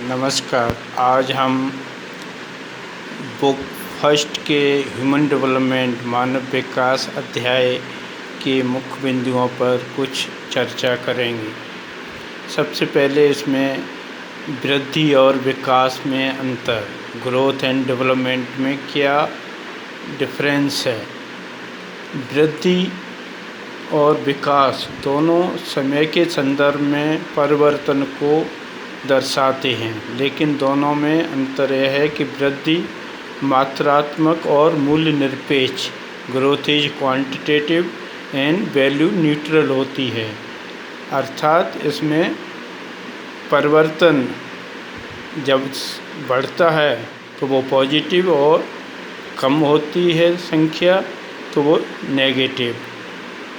नमस्कार। आज हम बुक फर्स्ट के ह्यूमन डेवलपमेंट मानव विकास अध्याय के मुख्य बिंदुओं पर कुछ चर्चा करेंगे। सबसे पहले इसमें वृद्धि और विकास में अंतर, ग्रोथ एंड डेवलपमेंट में क्या डिफरेंस है। वृद्धि और विकास दोनों समय के संदर्भ में परिवर्तन को दर्शाते हैं, लेकिन दोनों में अंतर यह है कि वृद्धि मात्रात्मक और मूल्य निरपेक्ष, growth is quantitative and value neutral होती है। अर्थात इसमें परिवर्तन जब बढ़ता है तो वो पॉजिटिव और कम होती है संख्या तो वो नेगेटिव।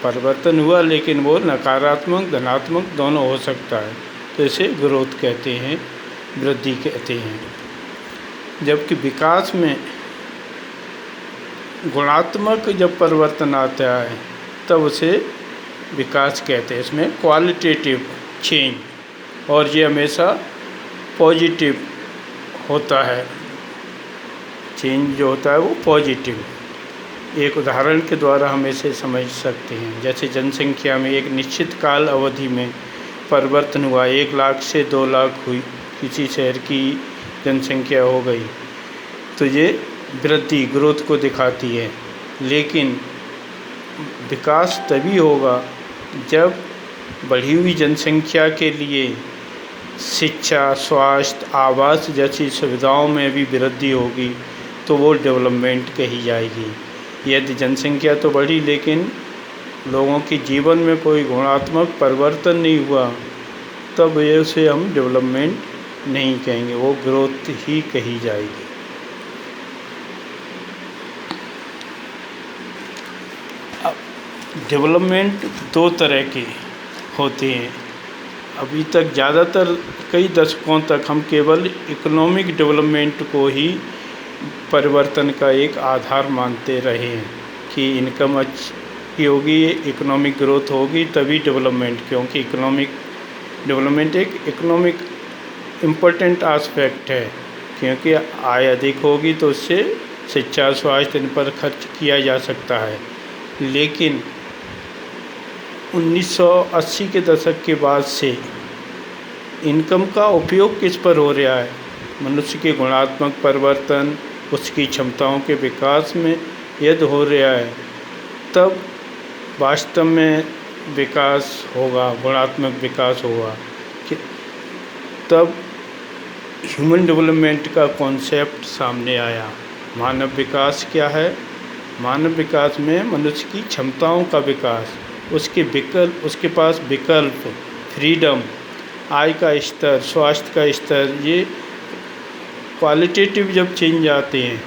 परिवर्तन हुआ लेकिन वो नकारात्मक धनात्मक दोनों हो सकता है, तो इसे ग्रोथ कहते हैं, वृद्धि कहते हैं। जबकि विकास में गुणात्मक जब परिवर्तन आता है तब उसे विकास कहते हैं। इसमें क्वालिटेटिव चेंज, और ये हमेशा पॉजिटिव होता है। चेंज जो होता है वो पॉजिटिव। एक उदाहरण के द्वारा हम इसे समझ सकते हैं। जैसे जनसंख्या में एक निश्चित काल अवधि में परिवर्तन हुआ, 1 लाख से 2 लाख हुई, किसी शहर की जनसंख्या हो गई, तो ये वृद्धि ग्रोथ को दिखाती है। लेकिन विकास तभी होगा जब बढ़ी हुई जनसंख्या के लिए शिक्षा, स्वास्थ्य, आवास जैसी सुविधाओं में भी वृद्धि होगी, तो वो डेवलपमेंट कही जाएगी। यदि जनसंख्या तो बढ़ी लेकिन लोगों के जीवन में कोई गुणात्मक परिवर्तन नहीं हुआ, तब उसे हम डेवलपमेंट नहीं कहेंगे, वो ग्रोथ ही कही जाएगी। अब डेवलपमेंट 2 तरह के होते हैं। अभी तक ज़्यादातर कई दशकों तक हम केवल इकोनॉमिक डेवलपमेंट को ही परिवर्तन का एक आधार मानते रहे हैं कि इनकम अच्छी होगी, इकोनॉमिक ग्रोथ होगी तभी डेवलपमेंट, क्योंकि इकोनॉमिक डेवलपमेंट एक इकोनॉमिक इम्पोर्टेंट आस्पेक्ट है, क्योंकि आय अधिक होगी तो उससे शिक्षा, स्वास्थ्य इन पर खर्च किया जा सकता है। लेकिन 1980 के दशक के बाद से इनकम का उपयोग किस पर हो रहा है? मनुष्य के गुणात्मक परिवर्तन, उसकी क्षमताओं के विकास में यदि हो रहा है, तब वास्तव में विकास होगा, गुणात्मक विकास होगा। कि तब ह्यूमन डेवलपमेंट का कॉन्सेप्ट सामने आया। मानव विकास क्या है? मानव विकास में मनुष्य की क्षमताओं का विकास, उसके पास विकल्प, फ्रीडम, आय का स्तर, स्वास्थ्य का स्तर, ये क्वालिटेटिव जब चेंज आते हैं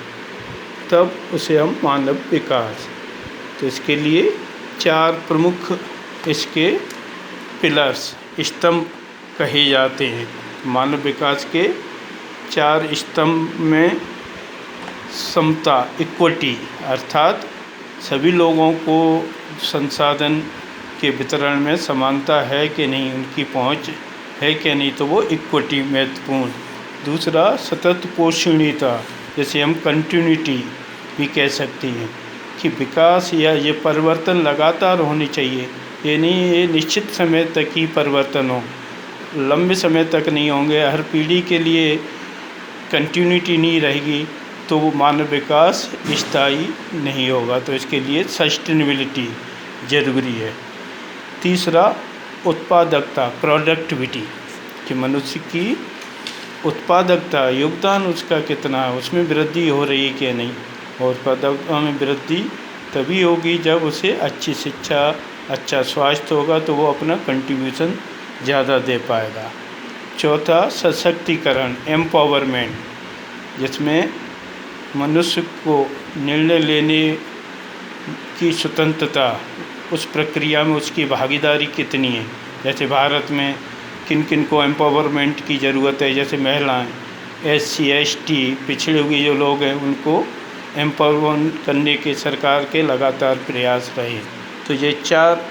तब उसे हम मानव विकास। तो इसके लिए 4 प्रमुख इसके पिलर्स, स्तंभ कहे जाते हैं। मानव विकास के 4 स्तंभ में समता, इक्विटी, अर्थात सभी लोगों को संसाधन के वितरण में समानता है कि नहीं, उनकी पहुंच है कि नहीं, तो वो इक्विटी महत्वपूर्ण। दूसरा सतत पोषणीयता, जैसे हम कंटिन्यूटी भी कह सकते हैं कि विकास या ये परिवर्तन लगातार होनी चाहिए। ये नहीं ये निश्चित समय तक ही परिवर्तन हो, लंबे समय तक नहीं होंगे, हर पीढ़ी के लिए कंटिन्यूटी नहीं रहेगी तो वो मानव विकास स्थायी नहीं होगा। तो इसके लिए सस्टेनेबिलिटी ज़रूरी है। तीसरा उत्पादकता, प्रोडक्टिविटी, कि मनुष्य की उत्पादकता, योगदान उसका कितना है, उसमें वृद्धि हो रही है कि नहीं। और उत्पादकता में वृद्धि तभी होगी जब उसे अच्छी शिक्षा, अच्छा स्वास्थ्य होगा, तो वो अपना कंट्रीब्यूशन ज़्यादा दे पाएगा। चौथा सशक्तिकरण, एम्पावरमेंट, जिसमें मनुष्य को निर्णय लेने की स्वतंत्रता, उस प्रक्रिया में उसकी भागीदारी कितनी है। जैसे भारत में किन किन को एम्पावरमेंट की ज़रूरत है, जैसे महिलाएं, SC ST, पिछड़े हुए जो लोग हैं, उनको एम्पावर करने के सरकार के लगातार प्रयास रहे। तो ये 4